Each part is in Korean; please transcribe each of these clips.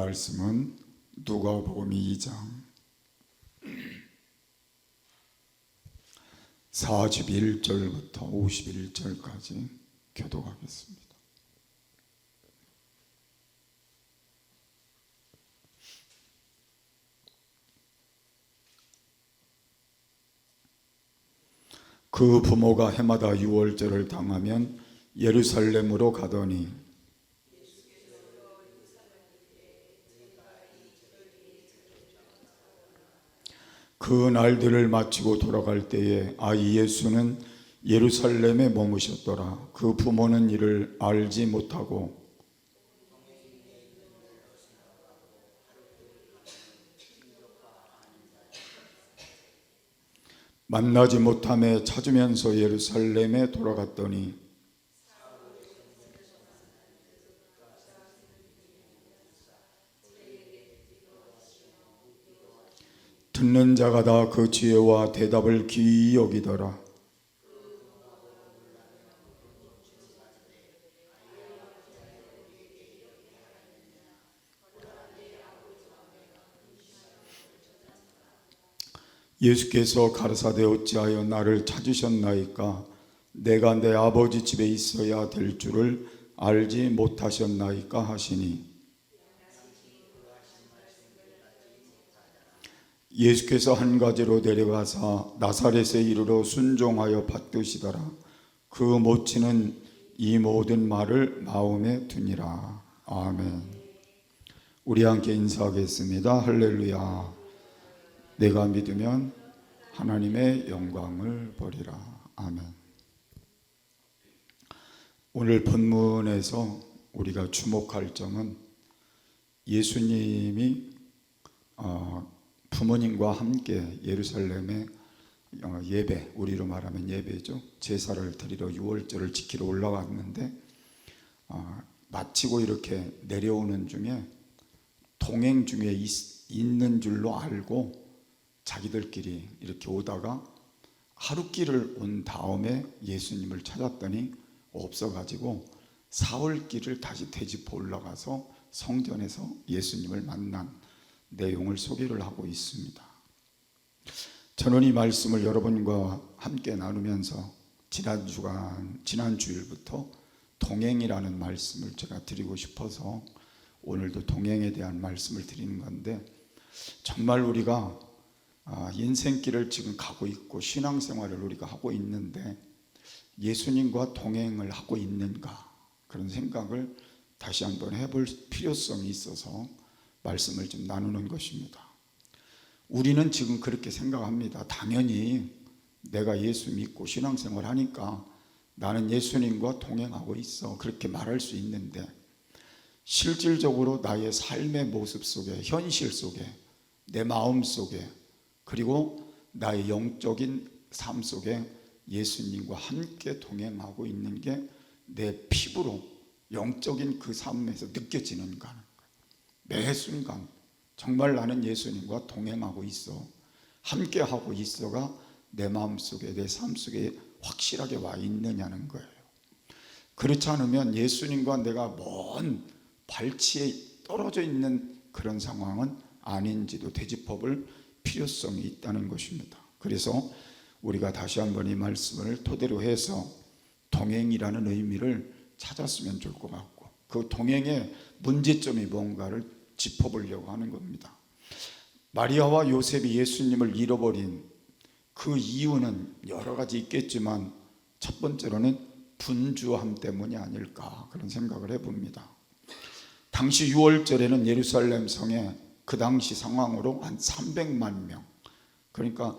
말씀은 누가복음 2장 41절부터 51절까지 교독하겠습니다. 그 부모가 해마다 유월절을 당하면 예루살렘으로 가더니 그 날들을 마치고 돌아갈 때에 아이 예수는 예루살렘에 머무셨더라. 그 부모는 이를 알지 못하고 만나지 못함에 찾으면서 예루살렘에 돌아갔더니 듣는 자가 다 그 지혜와 대답을 귀히 여기더라. 예수께서 가라사대 어찌하여 나를 찾으셨나이까? 내가 내 아버지 집에 있어야 될 줄을 알지 못하셨나이까 하시니 예수께서 한 가지로 데려가사 나사렛에 이르러 순종하여 받드시더라. 그 모친은 이 모든 말을 마음에 두니라. 아멘. 우리 함께 인사하겠습니다. 할렐루야. 내가 믿으면 하나님의 영광을 보리라. 아멘. 오늘 본문에서 우리가 주목할 점은 예수님이 부모님과 함께 예루살렘에 예배, 우리로 말하면 예배죠. 제사를 드리러 유월절을 지키러 올라갔는데 마치고 이렇게 내려오는 중에 동행 중에 있는 줄로 알고 자기들끼리 이렇게 오다가 하루길을 온 다음에 예수님을 찾았더니 없어가지고 사흘길을 다시 되짚어 올라가서 성전에서 예수님을 만난 내용을 소개를 하고 있습니다. 저는 이 말씀을 여러분과 함께 나누면서 지난 주일부터 동행이라는 말씀을 제가 드리고 싶어서 오늘도 동행에 대한 말씀을 드리는 건데, 정말 우리가 인생길을 지금 가고 있고 신앙생활을 우리가 하고 있는데 예수님과 동행을 하고 있는가, 그런 생각을 다시 한번 해볼 필요성이 있어서 말씀을 좀 나누는 것입니다. 우리는 지금 그렇게 생각합니다. 당연히 내가 예수 믿고 신앙생활 하니까 나는 예수님과 동행하고 있어, 그렇게 말할 수 있는데 실질적으로 나의 삶의 모습 속에, 현실 속에, 내 마음 속에, 그리고 나의 영적인 삶 속에 예수님과 함께 동행하고 있는 게 내 피부로 영적인 그 삶에서 느껴지는가? 매 순간 정말 나는 예수님과 동행하고 있어, 함께하고 있어가 내 마음속에, 내 삶 속에 확실하게 와 있느냐는 거예요. 그렇지 않으면 예수님과 내가 먼 발치에 떨어져 있는 그런 상황은 아닌지도 되짚어볼 필요성이 있다는 것입니다. 그래서 우리가 다시 한번 이 말씀을 토대로 해서 동행이라는 의미를 찾았으면 좋을 것 같고, 그 동행의 문제점이 뭔가를 짚어보려고 하는 겁니다. 마리아와 요셉이 예수님을 잃어버린 그 이유는 여러 가지 있겠지만 첫 번째로는 분주함 때문이 아닐까, 그런 생각을 해봅니다. 당시 6월절에는 예루살렘 성에 그 당시 상황으로 한 300만 명, 그러니까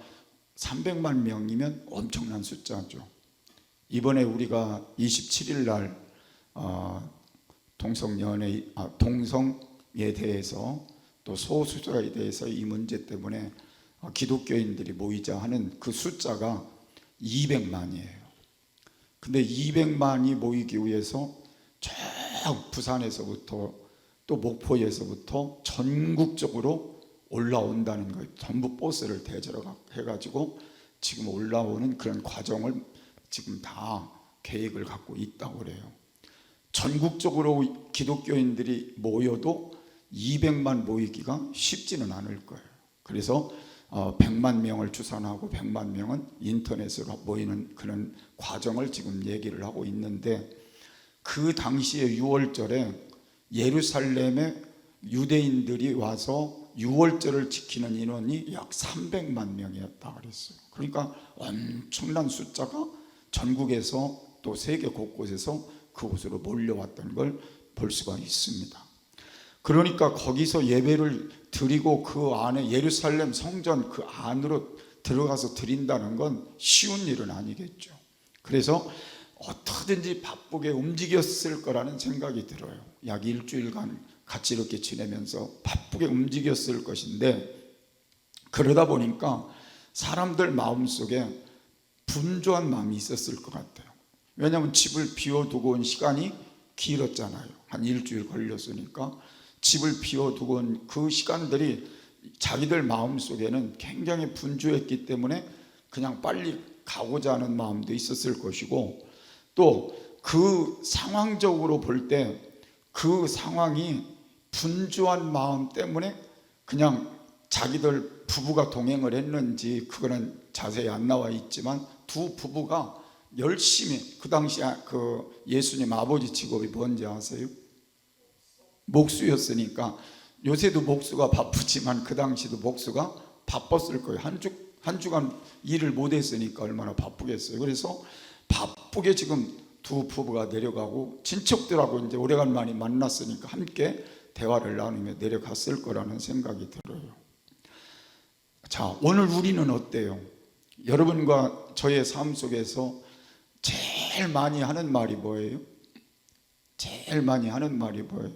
300만 명이면 엄청난 숫자죠. 이번에 우리가 27일 날 동성에 대해서 또 소수자에 대해서 이 문제 때문에 기독교인들이 모이자 하는 그 숫자가 200만이에요. 근데 200만이 모이기 위해서 저 부산에서부터 또 목포에서부터 전국적으로 올라온다는 거예요. 전부 버스를 대절해 가지고 지금 올라오는 그런 과정을 지금 다 계획을 갖고 있다고 그래요. 전국적으로 기독교인들이 모여도 200만 모이기가 쉽지는 않을 거예요. 그래서 100만 명을 추산하고 100만 명은 인터넷으로 모이는 그런 과정을 지금 얘기를 하고 있는데, 그 당시에 6월절에 예루살렘에 유대인들이 와서 6월절을 지키는 인원이 약 300만 명이었다 그랬어요. 그러니까 엄청난 숫자가 전국에서 또 세계 곳곳에서 그곳으로 몰려왔다는 걸 볼 수가 있습니다. 그러니까 거기서 예배를 드리고 그 안에 예루살렘 성전 그 안으로 들어가서 드린다는 건 쉬운 일은 아니겠죠. 그래서 어떻게든지 바쁘게 움직였을 거라는 생각이 들어요. 약 일주일간 같이 이렇게 지내면서 바쁘게 움직였을 것인데, 그러다 보니까 사람들 마음속에 분주한 마음이 있었을 것 같아요. 왜냐하면 집을 비워두고 온 시간이 길었잖아요. 한 일주일 걸렸으니까 집을 비워두고 온 그 시간들이 자기들 마음속에는 굉장히 분주했기 때문에 그냥 빨리 가고자 하는 마음도 있었을 것이고, 또 그 상황적으로 볼 때 그 상황이 분주한 마음 때문에 그냥 자기들 부부가 동행을 했는지 그거는 자세히 안 나와 있지만 두 부부가 열심히, 그 당시에 그 예수님 아버지 직업이 뭔지 아세요? 목수였으니까, 요새도 목수가 바쁘지만 그 당시도 목수가 바빴을 거예요. 한 주간 일을 못 했으니까 얼마나 바쁘겠어요. 그래서 바쁘게 지금 두 부부가 내려가고, 친척들하고 이제 오래간만에 만났으니까 함께 대화를 나누며 내려갔을 거라는 생각이 들어요. 자, 오늘 우리는 어때요? 여러분과 저의 삶 속에서 제일 많이 하는 말이 뭐예요? 제일 많이 하는 말이 뭐예요?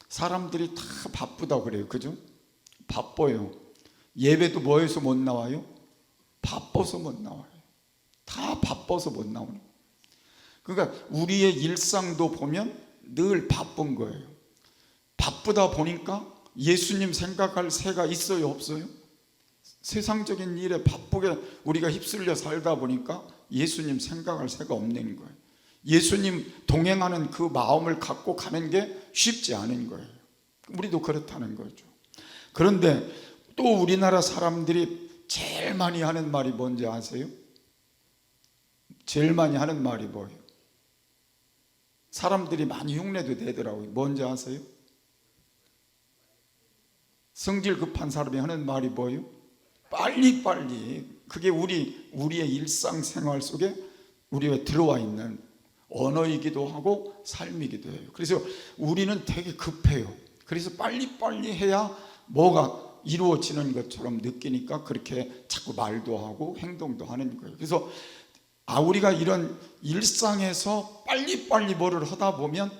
사람들이 다 바쁘다고 그래요. 그죠? 바빠요. 예배도 뭐해서 못 나와요? 바빠서 못 나와요. 다 바빠서 못 나오는. 그러니까 우리의 일상도 보면 늘 바쁜 거예요. 바쁘다 보니까 예수님 생각할 새가 있어요, 없어요? 세상적인 일에 바쁘게 우리가 휩쓸려 살다 보니까 예수님 생각할 새가 없는 거예요. 예수님 동행하는 그 마음을 갖고 가는 게 쉽지 않은 거예요. 우리도 그렇다는 거죠. 그런데 또 우리나라 사람들이 제일 많이 하는 말이 뭔지 아세요? 제일 많이 하는 말이 뭐예요? 사람들이 많이 흉내도 내더라고요. 뭔지 아세요? 성질 급한 사람이 하는 말이 뭐예요? 빨리빨리. 그게 우리의 일상생활 속에 우리가 들어와 있는 언어이기도 하고 삶이기도 해요. 그래서 우리는 되게 급해요. 그래서 빨리빨리 해야 뭐가 이루어지는 것처럼 느끼니까 그렇게 자꾸 말도 하고 행동도 하는 거예요. 그래서 우리가 이런 일상에서 빨리빨리 뭐를 하다 보면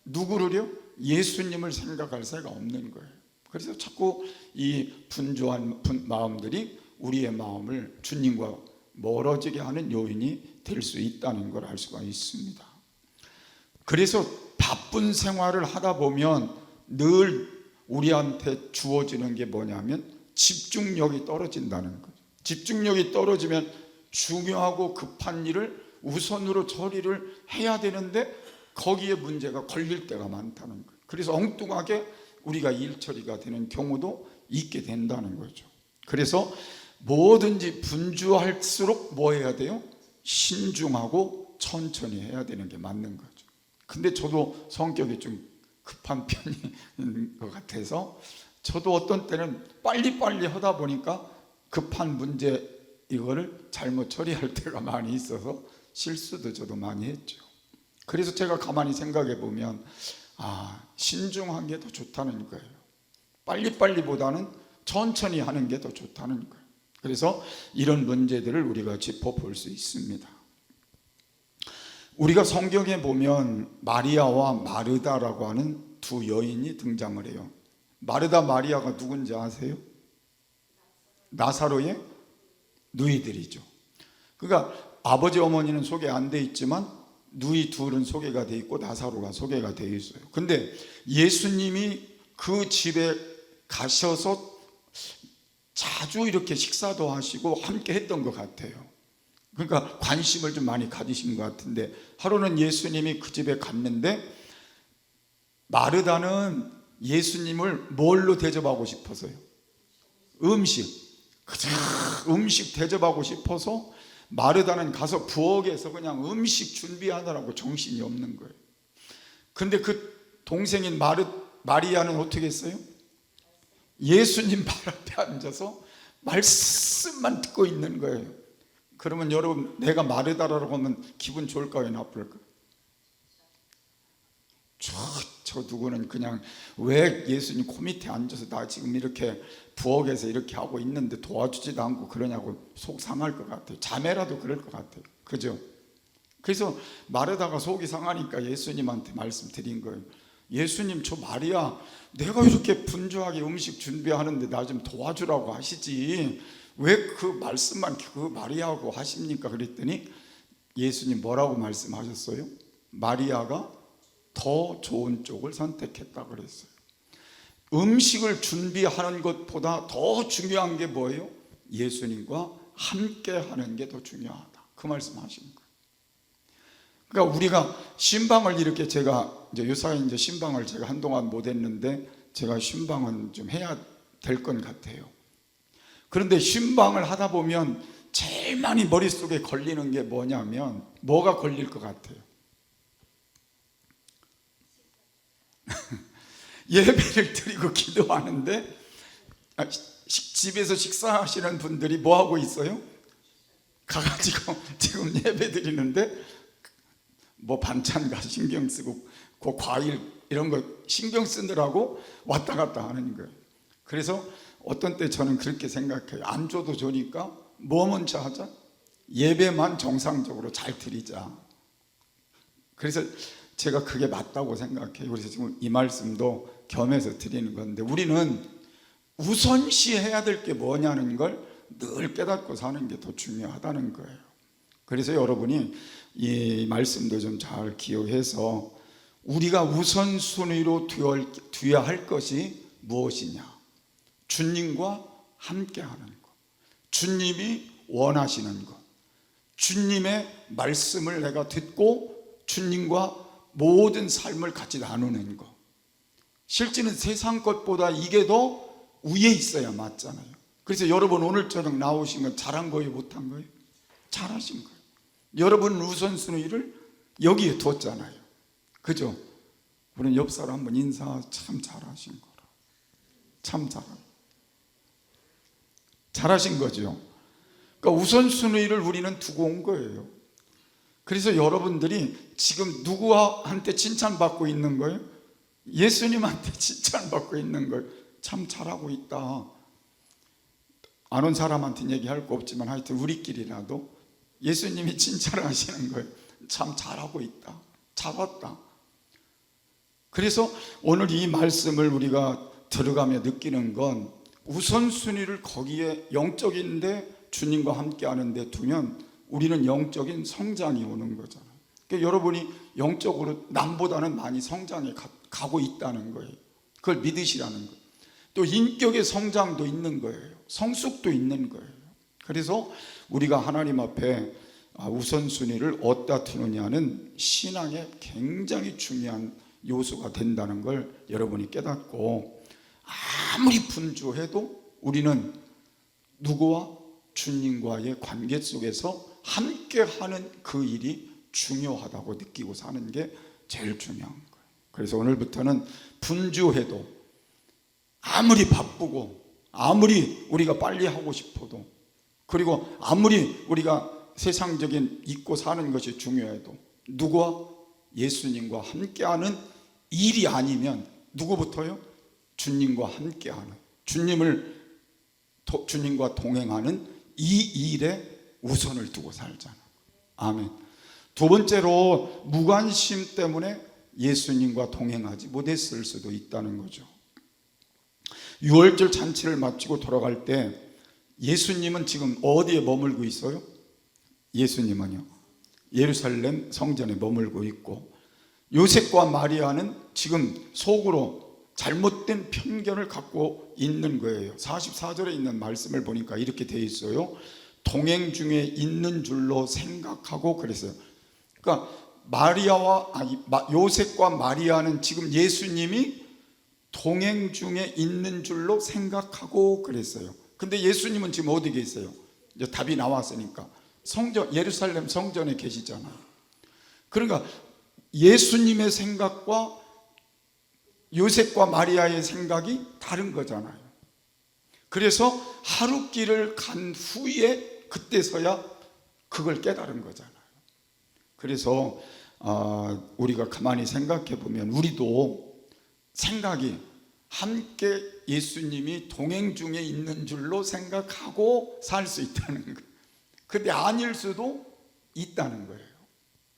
누구를요? 예수님을 생각할 새가 없는 거예요. 그래서 자꾸 이 분주한 마음들이 우리의 마음을 주님과 멀어지게 하는 요인이 될 수 있다는 걸 알 수가 있습니다. 그래서 바쁜 생활을 하다 보면 늘 우리한테 주어지는 게 뭐냐면 집중력이 떨어진다는 거죠. 집중력이 떨어지면 중요하고 급한 일을 우선으로 처리를 해야 되는데 거기에 문제가 걸릴 때가 많다는 거예요. 그래서 엉뚱하게 우리가 일 처리가 되는 경우도 있게 된다는 거죠. 그래서 뭐든지 분주할수록 뭐 해야 돼요? 신중하고 천천히 해야 되는 게 맞는 거죠. 근데 저도 성격이 좀 급한 편인 것 같아서 저도 어떤 때는 빨리빨리 하다 보니까 급한 문제 이거를 잘못 처리할 때가 많이 있어서 실수도 저도 많이 했죠. 그래서 제가 가만히 생각해 보면 신중한 게 더 좋다는 거예요. 빨리빨리보다는 천천히 하는 게 더 좋다는 거예요. 그래서 이런 문제들을 우리가 짚어볼 수 있습니다. 우리가 성경에 보면 마리아와 마르다라고 하는 두 여인이 등장을 해요. 마르다 마리아가 누군지 아세요? 나사로의 누이들이죠. 그러니까 아버지 어머니는 소개 안 돼 있지만 누이 둘은 소개가 돼 있고 나사로가 소개가 돼 있어요. 근데 예수님이 그 집에 가셔서 자주 이렇게 식사도 하시고 함께 했던 것 같아요. 그러니까 관심을 좀 많이 가지신 것 같은데, 하루는 예수님이 그 집에 갔는데 마르다는 예수님을 뭘로 대접하고 싶어서요? 음식. 그저 음식 대접하고 싶어서 마르다는 가서 부엌에서 그냥 음식 준비하느라고 정신이 없는 거예요. 근데 그 동생인 마리아는 어떻게 했어요? 예수님 발 앞에 앉아서 말씀만 듣고 있는 거예요. 그러면 여러분, 내가 마르다라고 하면 기분 좋을까요, 나쁠까요? 저 누구는 그냥 왜 예수님 코 밑에 앉아서 나 지금 이렇게 부엌에서 이렇게 하고 있는데 도와주지도 않고 그러냐고 속 상할 것 같아요. 자매라도 그럴 것 같아요. 그죠? 그래서 마르다가 속이 상하니까 예수님한테 말씀드린 거예요. 예수님, 저 마리아 내가 이렇게 분주하게 음식 준비하는데 나 좀 도와주라고 하시지 왜 그 말씀만 그 마리아하고 하십니까? 그랬더니 예수님 뭐라고 말씀하셨어요? 마리아가 더 좋은 쪽을 선택했다 그랬어요. 음식을 준비하는 것보다 더 중요한 게 뭐예요? 예수님과 함께 하는 게 더 중요하다, 그 말씀하신 거예요. 그러니까 우리가 신방을 이렇게, 제가 이제 요사이 이제 신방을 제가 한동안 못 했는데 제가 신방은 좀 해야 될 것 같아요. 그런데 신방을 하다 보면 제일 많이 머릿속에 걸리는 게 뭐냐면, 뭐가 걸릴 것 같아요? 예배를 드리고 기도하는데 집에서 식사하시는 분들이 뭐 하고 있어요? 가가지고 지금 예배 드리는데 뭐 반찬가 신경 쓰고 그 과일 이런 거 신경 쓰느라고 왔다 갔다 하는 거예요. 그래서 어떤 때 저는 그렇게 생각해요. 안 줘도 좋으니까 뭐 먼저 하자? 예배만 정상적으로 잘 드리자. 그래서 제가 그게 맞다고 생각해요. 그래서 지금 이 말씀도 겸해서 드리는 건데, 우리는 우선시해야 될 게 뭐냐는 걸 늘 깨닫고 사는 게 더 중요하다는 거예요. 그래서 여러분이 이 말씀도 좀 잘 기억해서 우리가 우선순위로 두어야 할 것이 무엇이냐? 주님과 함께 하는 것, 주님이 원하시는 것, 주님의 말씀을 내가 듣고 주님과 모든 삶을 같이 나누는 것. 실제는 세상 것보다 이게 더 위에 있어야 맞잖아요. 그래서 여러분 오늘 저녁 나오신 건 잘한 거예요, 못한 거예요? 잘하신 거예요. 여러분 우선순위를 여기에 뒀잖아요. 그죠? 우리는 옆 사람 한번 인사, 참 잘하신 거라. 참 잘하신 거죠. 그러니까 우선순위를 우리는 두고 온 거예요. 그래서 여러분들이 지금 누구한테 칭찬받고 있는 거예요? 예수님한테 칭찬받고 있는 거예요. 참 잘하고 있다. 아는 사람한테는 얘기할 거 없지만 하여튼 우리끼리라도 예수님이 칭찬을 하시는 거예요. 참 잘하고 있다. 잘왔다. 그래서 오늘 이 말씀을 우리가 들어가며 느끼는 건, 우선순위를 거기에 영적인데 주님과 함께 하는데 두면 우리는 영적인 성장이 오는 거잖아요. 그러니까 여러분이 영적으로 남보다는 많이 성장해 가고 있다는 거예요. 그걸 믿으시라는 거예요. 또 인격의 성장도 있는 거예요. 성숙도 있는 거예요. 그래서 우리가 하나님 앞에 우선순위를 어디다 두느냐는 신앙의 굉장히 중요한 요소가 된다는 걸 여러분이 깨닫고, 아무리 분주해도 우리는 누구와 주님과의 관계 속에서 함께하는 그 일이 중요하다고 느끼고 사는 게 제일 중요한 거예요. 그래서 오늘부터는 분주해도, 아무리 바쁘고, 아무리 우리가 빨리 하고 싶어도, 그리고 아무리 우리가 세상적인 잊고 사는 것이 중요해도 누구와? 예수님과 함께하는 일이 아니면 누구부터요? 주님과 함께하는, 주님과 동행하는 이 일에 우선을 두고 살잖아. 아멘. 두 번째로, 무관심 때문에 예수님과 동행하지 못했을 수도 있다는 거죠. 유월절 잔치를 마치고 돌아갈 때 예수님은 지금 어디에 머물고 있어요? 예수님은요, 예루살렘 성전에 머물고 있고, 요셉과 마리아는 지금 속으로 잘못된 편견을 갖고 있는 거예요. 44절에 있는 말씀을 보니까 이렇게 되어 있어요. 동행 중에 있는 줄로 생각하고 그랬어요. 그러니까 요셉과 마리아는 지금 예수님이 동행 중에 있는 줄로 생각하고 그랬어요. 근데 예수님은 지금 어디 계세요? 이제 답이 나왔으니까 성전, 예루살렘 성전에 계시잖아요. 그러니까 예수님의 생각과 요셉과 마리아의 생각이 다른 거잖아요. 그래서 하룻길을 간 후에 그때서야 그걸 깨달은 거잖아요. 그래서 우리가 가만히 생각해 보면 우리도 생각이 함께 예수님이 동행 중에 있는 줄로 생각하고 살 수 있다는 거예요. 근데 아닐 수도 있다는 거예요.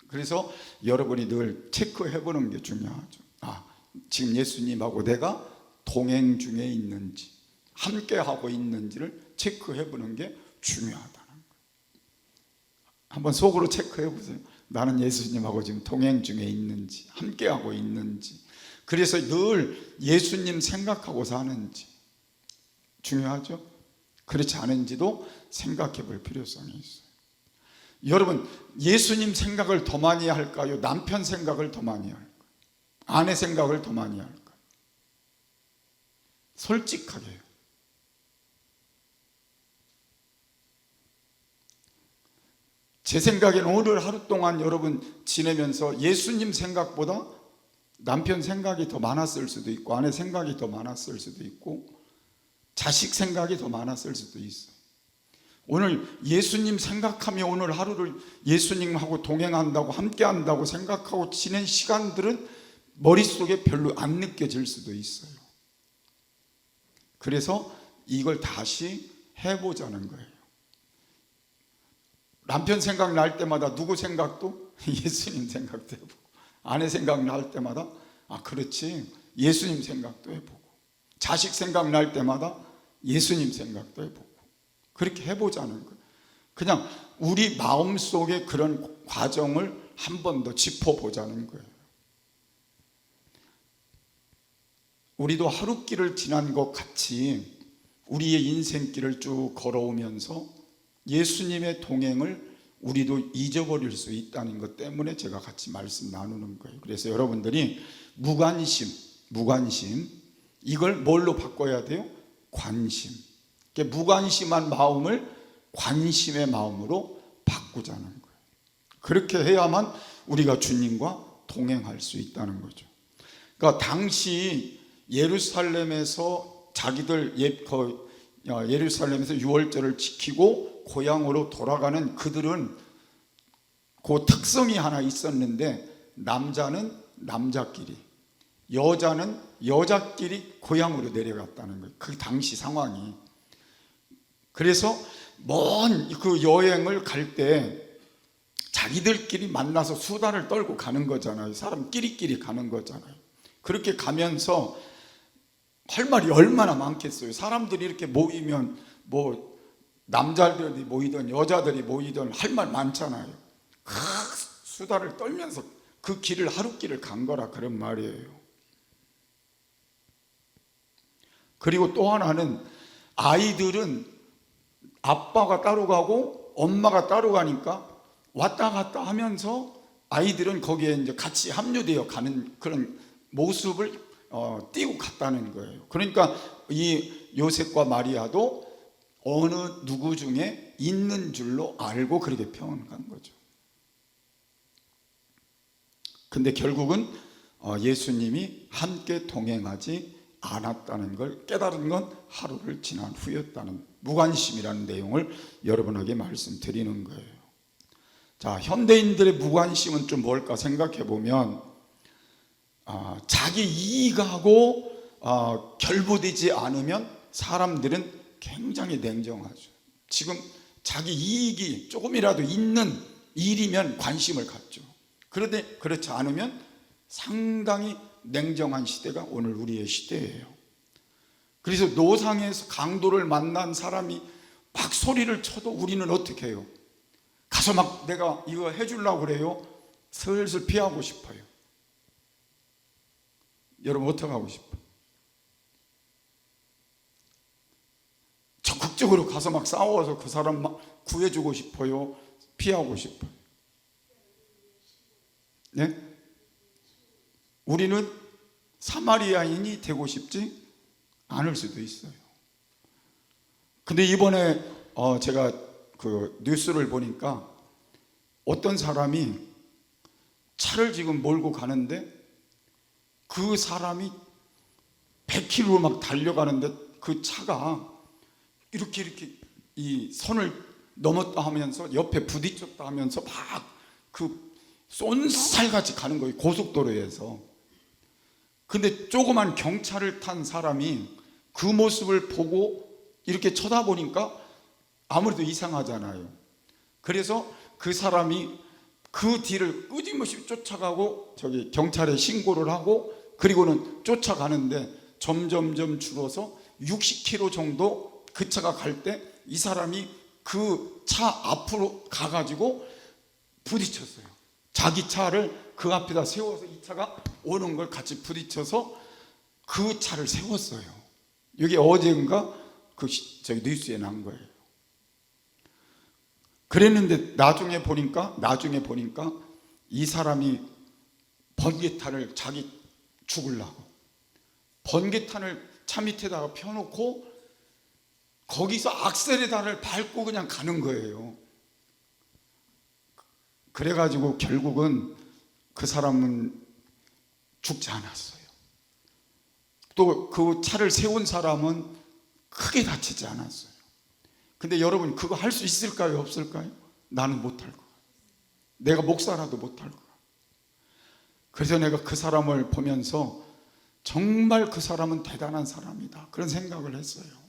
그래서 여러분이 늘 체크해 보는 게 중요하죠. 지금 예수님하고 내가 동행 중에 있는지, 함께 하고 있는지를 체크해 보는 게 중요하다는 거예요. 한번 속으로 체크해 보세요. 나는 예수님하고 지금 동행 중에 있는지, 함께 하고 있는지. 그래서 늘 예수님 생각하고 사는지 중요하죠. 그렇지 않은지도 생각해 볼 필요성이 있어요. 여러분, 예수님 생각을 더 많이 할까요? 남편 생각을 더 많이 할까요? 아내 생각을 더 많이 할까요? 솔직하게요. 제 생각에는 오늘 하루 동안 여러분 지내면서 예수님 생각보다 남편 생각이 더 많았을 수도 있고, 아내 생각이 더 많았을 수도 있고, 자식 생각이 더 많았을 수도 있어요. 오늘 예수님 생각하며 오늘 하루를 예수님하고 동행한다고, 함께 한다고 생각하고 지낸 시간들은 머릿속에 별로 안 느껴질 수도 있어요. 그래서 이걸 다시 해보자는 거예요. 남편 생각 날 때마다 누구 생각도 예수님 생각도 해보고, 아내 생각 날 때마다 그렇지, 예수님 생각도 해보고, 자식 생각 날 때마다 예수님 생각도 해보고, 그렇게 해보자는 거예요. 그냥 우리 마음속에 그런 과정을 한 번 더 짚어보자는 거예요. 우리도 하루길을 지난 것 같이 우리의 인생길을 쭉 걸어오면서 예수님의 동행을 우리도 잊어버릴 수 있다는 것 때문에 제가 같이 말씀 나누는 거예요. 그래서 여러분들이 무관심 이걸 뭘로 바꿔야 돼요? 관심. 무관심한 마음을 관심의 마음으로 바꾸자는 거예요. 그렇게 해야만 우리가 주님과 동행할 수 있다는 거죠. 그러니까 당시 예루살렘에서 자기들 예루살렘에서 유월절을 지키고 고향으로 돌아가는 그들은 그 특성이 하나 있었는데, 남자는 남자끼리, 여자는 여자끼리 고향으로 내려갔다는 거예요. 그 당시 상황이. 그래서 먼 그 여행을 갈 때 자기들끼리 만나서 수다를 떨고 가는 거잖아요. 사람 끼리끼리 가는 거잖아요. 그렇게 가면서 할 말이 얼마나 많겠어요. 사람들이 이렇게 모이면 뭐 남자들이 모이든 여자들이 모이든 할 말 많잖아요. 수다를 떨면서 그 길을 하룻길을 간 거라 그런 말이에요. 그리고 또 하나는 아이들은 아빠가 따로 가고 엄마가 따로 가니까 왔다 갔다 하면서 아이들은 거기에 이제 같이 합류되어 가는 그런 모습을 띄고 갔다는 거예요. 그러니까 이 요셉과 마리아도 어느 누구 중에 있는 줄로 알고 그렇게 표현한 거죠. 근데 결국은 예수님이 함께 동행하지 않았다는 걸 깨달은 건 하루를 지난 후였다는 무관심이라는 내용을 여러분에게 말씀드리는 거예요. 자, 현대인들의 무관심은 좀 뭘까 생각해 보면 자기 이익하고 결부되지 않으면 사람들은 굉장히 냉정하죠. 지금 자기 이익이 조금이라도 있는 일이면 관심을 갖죠. 그런데 그렇지 않으면 상당히 냉정한 시대가 오늘 우리의 시대예요. 그래서 노상에서 강도를 만난 사람이 막 소리를 쳐도 우리는 어떻게 해요? 가서 막 내가 이거 해주려고 그래요? 슬슬 피하고 싶어요. 여러분 어떻게 하고 싶어요? 적극적으로 가서 막 싸워서 그 사람 막 구해주고 싶어요? 피하고 싶어요? 네? 우리는 사마리아인이 되고 싶지 않을 수도 있어요. 근데 이번에 제가 그 뉴스를 보니까 어떤 사람이 차를 지금 몰고 가는데 그 사람이 100km로 막 달려가는데 그 차가 이렇게 이 선을 넘었다 하면서 옆에 부딪혔다 하면서 막 그 쏜살같이 가는 거예요, 고속도로에서. 근데 조그만 경차를 탄 사람이 그 모습을 보고 이렇게 쳐다보니까 아무래도 이상하잖아요. 그래서 그 사람이 그 뒤를 끊임없이 쫓아가고 저기 경찰에 신고를 하고 그리고는 쫓아가는데 점점점 줄어서 60km 정도 그 차가 갈 때 이 사람이 그 차 앞으로 가가지고 부딪혔어요. 자기 차를 그 앞에다 세워서 이 차가 오는 걸 같이 부딪혀서 그 차를 세웠어요. 이게 어제인가 그 저기 뉴스에 난 거예요. 그랬는데 나중에 보니까 이 사람이 번개탄을 자기 죽으려고 번개탄을 차 밑에다가 펴놓고 거기서 악셀에다를 밟고 그냥 가는 거예요. 그래가지고 결국은 그 사람은 죽지 않았어요. 또 그 차를 세운 사람은 크게 다치지 않았어요. 근데 여러분, 그거 할 수 있을까요, 없을까요? 나는 못할 거야. 내가 목사라도 못할 거야. 그래서 내가 그 사람을 보면서 정말 그 사람은 대단한 사람이다, 그런 생각을 했어요.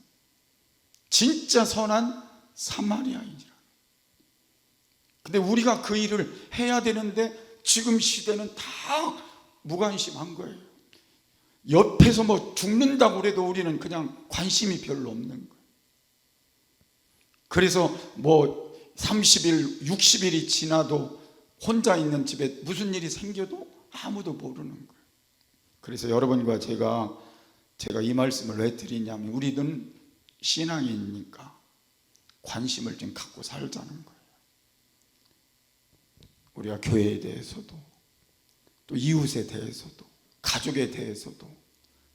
진짜 선한 사마리아인이라. 근데 우리가 그 일을 해야 되는데 지금 시대는 다 무관심한 거예요. 옆에서 뭐 죽는다고 그래도 우리는 그냥 관심이 별로 없는 거예요. 그래서 뭐 30일, 60일이 지나도 혼자 있는 집에 무슨 일이 생겨도 아무도 모르는 거예요. 그래서 여러분과 제가 이 말씀을 왜 드리냐면, 우리는 신앙이니까 관심을 좀 갖고 살자는 거예요. 우리가 교회에 대해서도 또 이웃에 대해서도 가족에 대해서도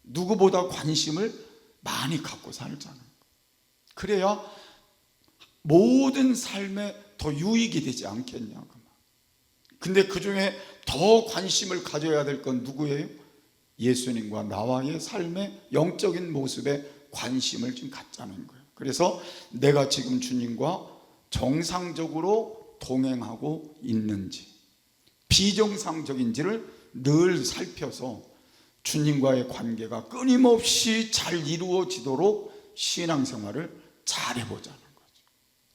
누구보다 관심을 많이 갖고 살자는 거예요. 그래야 모든 삶에 더 유익이 되지 않겠냐고. 근데 그 중에 더 관심을 가져야 될 건 누구예요? 예수님과 나와의 삶의 영적인 모습에 관심을 좀 갖자는 거예요. 그래서 내가 지금 주님과 정상적으로 동행하고 있는지, 비정상적인지를 늘 살펴서 주님과의 관계가 끊임없이 잘 이루어지도록 신앙생활을 잘 해보자는 거죠.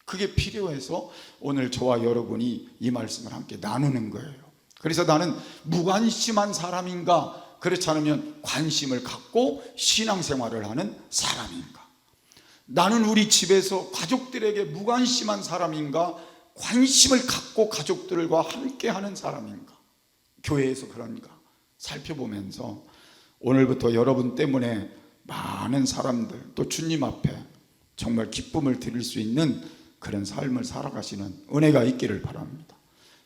그게 필요해서 오늘 저와 여러분이 이 말씀을 함께 나누는 거예요. 그래서 나는 무관심한 사람인가, 그렇지 않으면 관심을 갖고 신앙생활을 하는 사람인가? 나는 우리 집에서 가족들에게 무관심한 사람인가, 관심을 갖고 가족들과 함께하는 사람인가, 교회에서 그런가 살펴보면서 오늘부터 여러분 때문에 많은 사람들, 또 주님 앞에 정말 기쁨을 드릴 수 있는 그런 삶을 살아가시는 은혜가 있기를 바랍니다.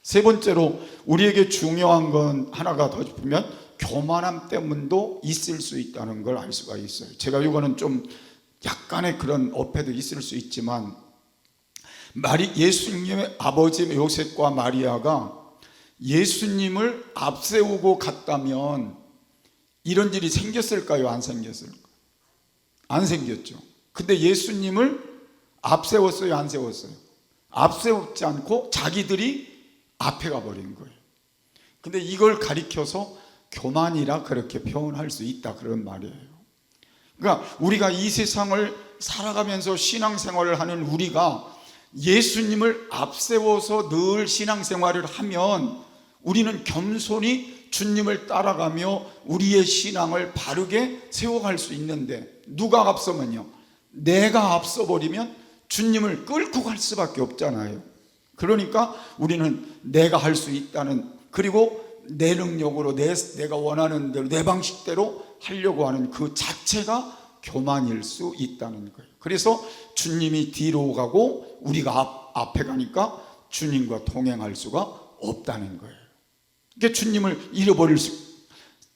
세 번째로 우리에게 중요한 건 하나가 더 짚으면 교만함 때문도 있을 수 있다는 걸 알 수가 있어요. 제가 이거는 좀 약간의 그런 어폐도 있을 수 있지만, 예수님의 아버지 요셉과 마리아가 예수님을 앞세우고 갔다면 이런 일이 생겼을까요? 안 생겼을까요? 안 생겼죠. 근데 예수님을 앞세웠어요? 안 세웠어요? 앞세우지 않고 자기들이 앞에 가버린 거예요. 근데 이걸 가리켜서 교만이라 그렇게 표현할 수 있다, 그런 말이에요. 그러니까 우리가 이 세상을 살아가면서 신앙생활을 하는 우리가 예수님을 앞세워서 늘 신앙생활을 하면 우리는 겸손히 주님을 따라가며 우리의 신앙을 바르게 세워갈 수 있는데, 누가 앞서면요? 내가 앞서버리면 주님을 끌고 갈 수밖에 없잖아요. 그러니까 우리는 내가 할 수 있다는, 그리고 내 능력으로 내가 원하는 대로 내 방식대로 하려고 하는 그 자체가 교만일 수 있다는 거예요. 그래서 주님이 뒤로 가고 우리가 앞에 가니까 주님과 동행할 수가 없다는 거예요. 그러니까 주님을 잃어버릴 수,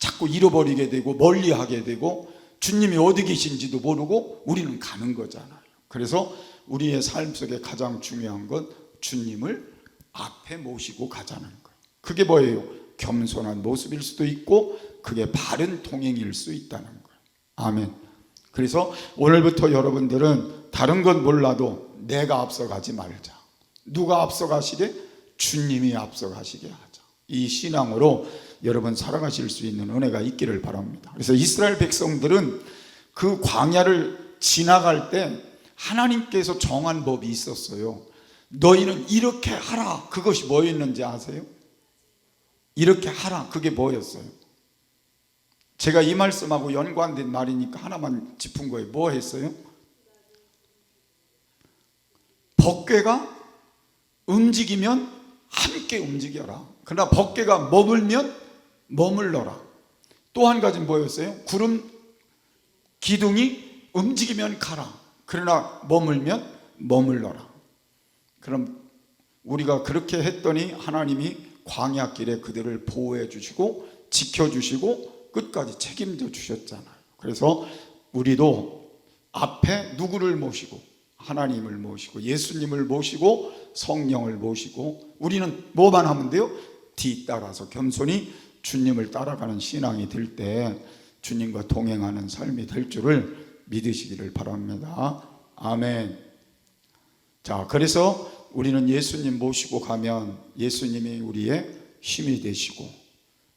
자꾸 잃어버리게 되고 멀리하게 되고 주님이 어디 계신지도 모르고 우리는 가는 거잖아요. 그래서 우리의 삶 속에 가장 중요한 건 주님을 앞에 모시고 가자는 거예요. 그게 뭐예요? 겸손한 모습일 수도 있고 그게 바른 동행일 수 있다는 거예요. 아멘. 그래서 오늘부터 여러분들은 다른 건 몰라도 내가 앞서가지 말자. 누가 앞서가시게? 주님이 앞서가시게 하자. 이 신앙으로 여러분 살아가실 수 있는 은혜가 있기를 바랍니다. 그래서 이스라엘 백성들은 그 광야를 지나갈 때 하나님께서 정한 법이 있었어요. 너희는 이렇게 하라. 그것이 뭐였는지 아세요? 이렇게 하라. 그게 뭐였어요? 제가 이 말씀하고 연관된 말이니까 하나만 짚은 거예요. 뭐 했어요? 법궤가 움직이면 함께 움직여라. 그러나 법궤가 머물면 머물러라. 또 한 가지는 뭐였어요? 구름 기둥이 움직이면 가라. 그러나 머물면 머물러라. 그럼 우리가 그렇게 했더니 하나님이 광야길에 그들을 보호해 주시고 지켜주시고 끝까지 책임져 주셨잖아요. 그래서 우리도 앞에 누구를 모시고 하나님을 모시고 예수님을 모시고 성령을 모시고 우리는 뭐만 하면 돼요? 뒤따라서 겸손히 주님을 따라가는 신앙이 될 때 주님과 동행하는 삶이 될 줄을 믿으시기를 바랍니다. 아멘. 자, 그래서 우리는 예수님 모시고 가면 예수님이 우리의 힘이 되시고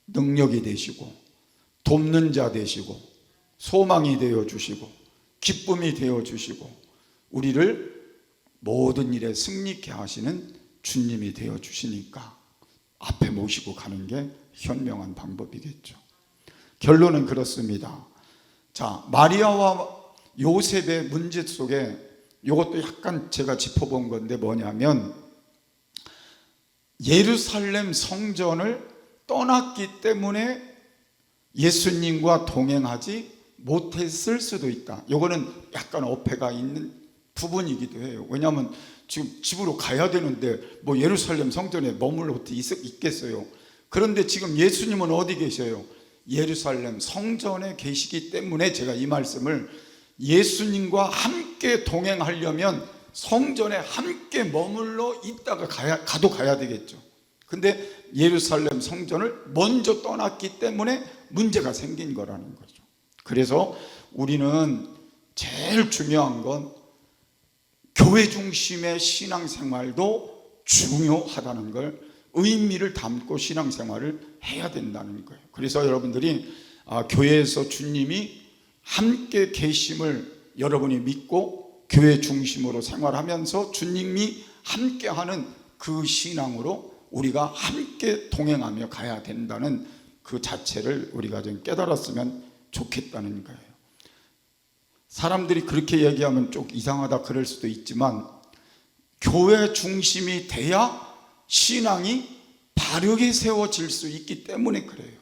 능력이 되시고 돕는 자 되시고 소망이 되어 주시고 기쁨이 되어 주시고 우리를 모든 일에 승리케 하시는 주님이 되어 주시니까 앞에 모시고 가는 게 현명한 방법이겠죠. 결론은 그렇습니다. 자, 마리아와 요셉의 문제 속에 이것도 약간 제가 짚어본 건데 뭐냐면 예루살렘 성전을 떠났기 때문에 예수님과 동행하지 못했을 수도 있다. 이거는 약간 어폐가 있는 부분이기도 해요. 왜냐하면 지금 집으로 가야 되는데 뭐 예루살렘 성전에 머물러 어떻게 있겠어요. 그런데 지금 예수님은 어디 계셔요? 예루살렘 성전에 계시기 때문에 제가 이 말씀을 예수님과 함께 동행하려면 성전에 함께 머물러 있다가 가야 되겠죠. 근데 예루살렘 성전을 먼저 떠났기 때문에 문제가 생긴 거라는 거죠. 그래서 우리는 제일 중요한 건 교회 중심의 신앙생활도 중요하다는 걸 의미를 담고 신앙생활을 해야 된다는 거예요. 그래서 여러분들이 교회에서 주님이 함께 계심을 여러분이 믿고 교회 중심으로 생활하면서 주님이 함께하는 그 신앙으로 우리가 함께 동행하며 가야 된다는 그 자체를 우리가 좀 깨달았으면 좋겠다는 거예요. 사람들이 그렇게 얘기하면 좀 이상하다 그럴 수도 있지만 교회 중심이 돼야 신앙이 바르게 세워질 수 있기 때문에 그래요.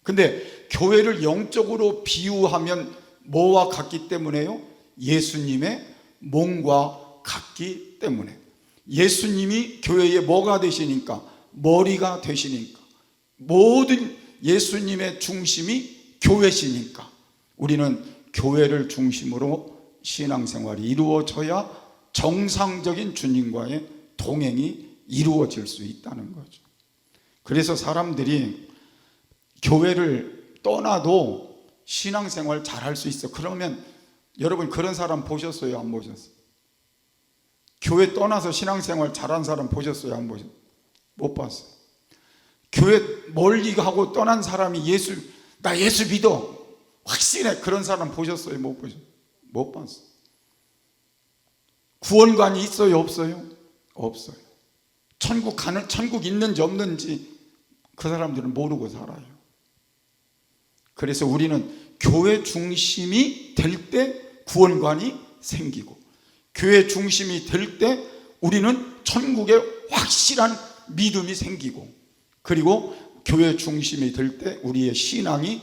근데 교회를 영적으로 비유하면 뭐와 같기 때문에요? 예수님의 몸과 같기 때문에. 예수님이 교회의 뭐가 되시니까? 머리가 되시니까. 모든 예수님의 중심이 교회시니까 우리는 교회를 중심으로 신앙생활이 이루어져야 정상적인 주님과의 동행이 이루어질 수 있다는 거죠. 그래서 사람들이 교회를 떠나도 신앙생활 잘할 수 있어. 그러면 여러분 그런 사람 보셨어요? 안 보셨어요? 교회 떠나서 신앙생활 잘한 사람 보셨어요? 안 보셨어요? 못 봤어요. 교회 멀리 가고 떠난 사람이 나 예수 믿어 확실해 그런 사람 보셨어요? 못 보셨어요? 못 봤어요. 구원관이 있어요? 없어요? 없어요. 천국 있는지 없는지 그 사람들은 모르고 살아요. 그래서 우리는 교회 중심이 될 때 구원관이 생기고 교회 중심이 될 때 우리는 천국에 확실한 믿음이 생기고 그리고 교회 중심이 될 때 우리의 신앙이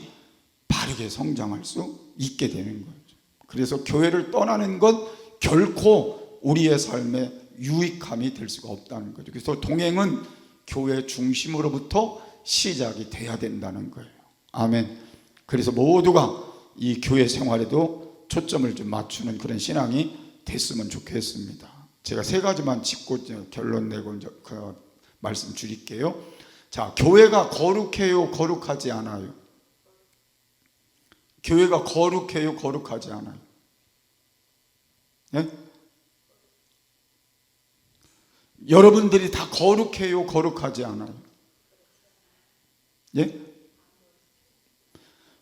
바르게 성장할 수 있게 되는 거죠. 그래서 교회를 떠나는 건 결코 우리의 삶에 유익함이 될 수가 없다는 거죠. 그래서 동행은 교회 중심으로부터 시작이 돼야 된다는 거예요. 아멘. 그래서 모두가 이 교회 생활에도 초점을 좀 맞추는 그런 신앙이 됐으면 좋겠습니다. 제가 세 가지만 짚고 결론 내고 그 말씀 드릴게요. 자, 교회가 거룩해요, 거룩하지 않아요? 교회가 거룩해요, 거룩하지 않아요? 예? 여러분들이 다 거룩해요, 거룩하지 않아요? 예?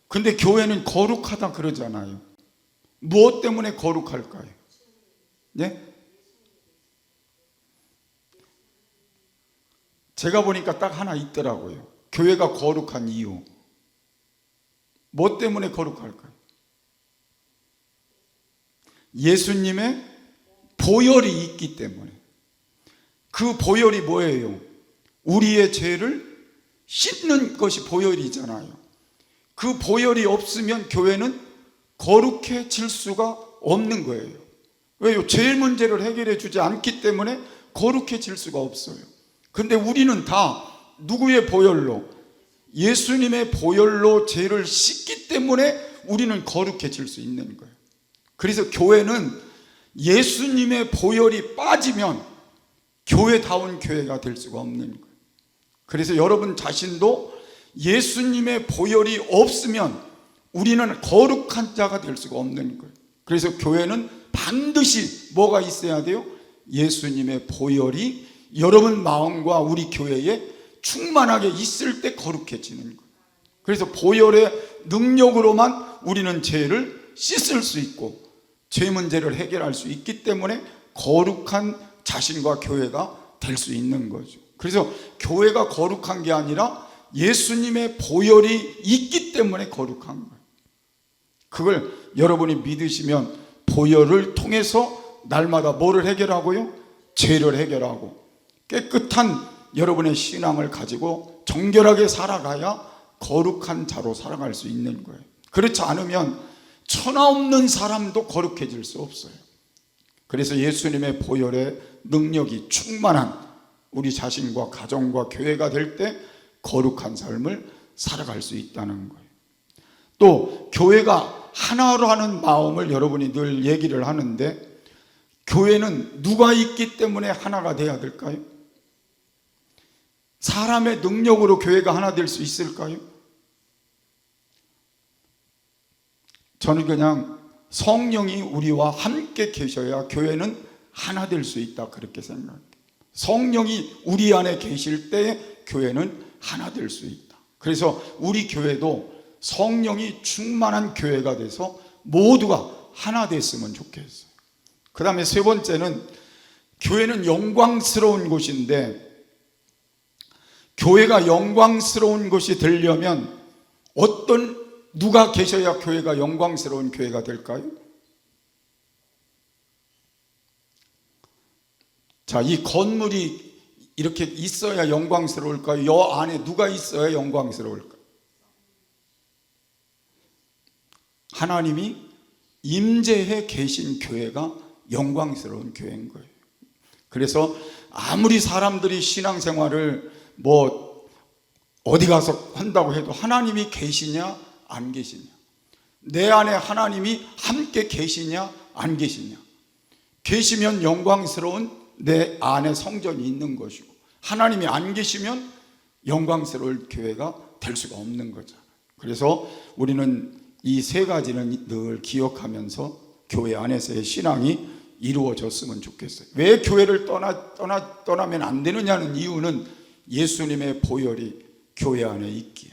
근데 교회는 거룩하다 그러잖아요. 무엇 때문에 거룩할까요? 예? 제가 보니까 딱 하나 있더라고요. 교회가 거룩한 이유. 뭐 때문에 거룩할까요? 예수님의 보혈이 있기 때문에. 그 보혈이 뭐예요? 우리의 죄를 씻는 것이 보혈이잖아요. 그 보혈이 없으면 교회는 거룩해질 수가 없는 거예요. 왜요? 죄 문제를 해결해 주지 않기 때문에 거룩해질 수가 없어요. 근데 우리는 다 누구의 보혈로? 예수님의 보혈로 죄를 씻기 때문에 우리는 거룩해질 수 있는 거예요. 그래서 교회는 예수님의 보혈이 빠지면 교회다운 교회가 될 수가 없는 거예요. 그래서 여러분 자신도 예수님의 보혈이 없으면 우리는 거룩한 자가 될 수가 없는 거예요. 그래서 교회는 반드시 뭐가 있어야 돼요? 예수님의 보혈이 여러분 마음과 우리 교회에 충만하게 있을 때 거룩해지는 거예요. 그래서 보혈의 능력으로만 우리는 죄를 씻을 수 있고 죄 문제를 해결할 수 있기 때문에 거룩한 자신과 교회가 될 수 있는 거죠. 그래서 교회가 거룩한 게 아니라 예수님의 보혈이 있기 때문에 거룩한 거예요. 그걸 여러분이 믿으시면 보혈을 통해서 날마다 뭐를 해결하고요? 죄를 해결하고 깨끗한 여러분의 신앙을 가지고 정결하게 살아가야 거룩한 자로 살아갈 수 있는 거예요. 그렇지 않으면 천하 없는 사람도 거룩해질 수 없어요. 그래서 예수님의 보혈의 능력이 충만한 우리 자신과 가정과 교회가 될 때 거룩한 삶을 살아갈 수 있다는 거예요. 또 교회가 하나로 하는 마음을 여러분이 늘 얘기를 하는데 교회는 누가 있기 때문에 하나가 돼야 될까요? 사람의 능력으로 교회가 하나 될 수 있을까요? 저는 그냥 성령이 우리와 함께 계셔야 교회는 하나 될 수 있다 그렇게 생각해요. 성령이 우리 안에 계실 때 교회는 하나 될 수 있다. 그래서 우리 교회도 성령이 충만한 교회가 돼서 모두가 하나 됐으면 좋겠어요. 그 다음에 세 번째는 교회는 영광스러운 곳인데 교회가 영광스러운 곳이 되려면 누가 계셔야 교회가 영광스러운 교회가 될까요? 자, 이 건물이 이렇게 있어야 영광스러울까요? 여 안에 누가 있어야 영광스러울까요? 하나님이 임재해 계신 교회가 영광스러운 교회인 거예요. 그래서 아무리 사람들이 신앙생활을 어디 가서 한다고 해도 하나님이 계시냐 안 계시냐, 내 안에 하나님이 함께 계시냐 안 계시냐, 계시면 영광스러운 내 안에 성전이 있는 것이고 하나님이 안 계시면 영광스러울 교회가 될 수가 없는 거죠. 그래서 우리는 이 세 가지는 늘 기억하면서 교회 안에서의 신앙이 이루어졌으면 좋겠어요. 왜 교회를 떠나면 안 되느냐는 이유는 예수님의 보혈이 교회 안에 있기에,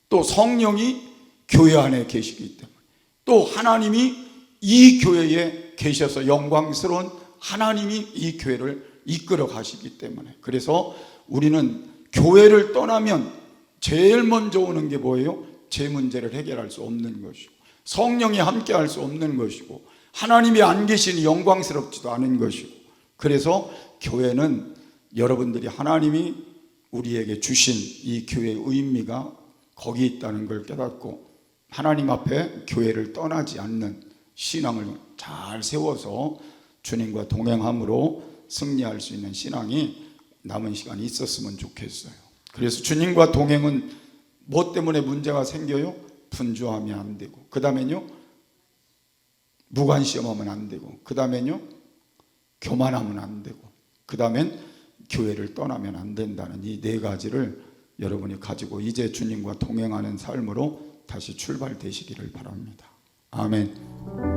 또 성령이 교회 안에 계시기 때문에, 또 하나님이 이 교회에 계셔서 영광스러운 하나님이 이 교회를 이끌어 가시기 때문에, 그래서 우리는 교회를 떠나면 제일 먼저 오는 게 뭐예요? 죄 문제를 해결할 수 없는 것이고 성령이 함께 할 수 없는 것이고 하나님이 안 계시니 영광스럽지도 않은 것이고, 그래서 교회는 여러분들이 하나님이 우리에게 주신 이 교회의 의미가 거기 있다는 걸 깨닫고 하나님 앞에 교회를 떠나지 않는 신앙을 잘 세워서 주님과 동행함으로 승리할 수 있는 신앙이 남은 시간이 있었으면 좋겠어요. 그래서 주님과 동행은 뭐 때문에 문제가 생겨요? 분주하면 안 되고, 그 다음에는요 무관심하면 안 되고, 그 다음에는요 교만하면 안 되고, 그 다음엔 교회를 떠나면 안 된다는 이 네 가지를 여러분이 가지고 이제 주님과 동행하는 삶으로 다시 출발되시기를 바랍니다. 아멘.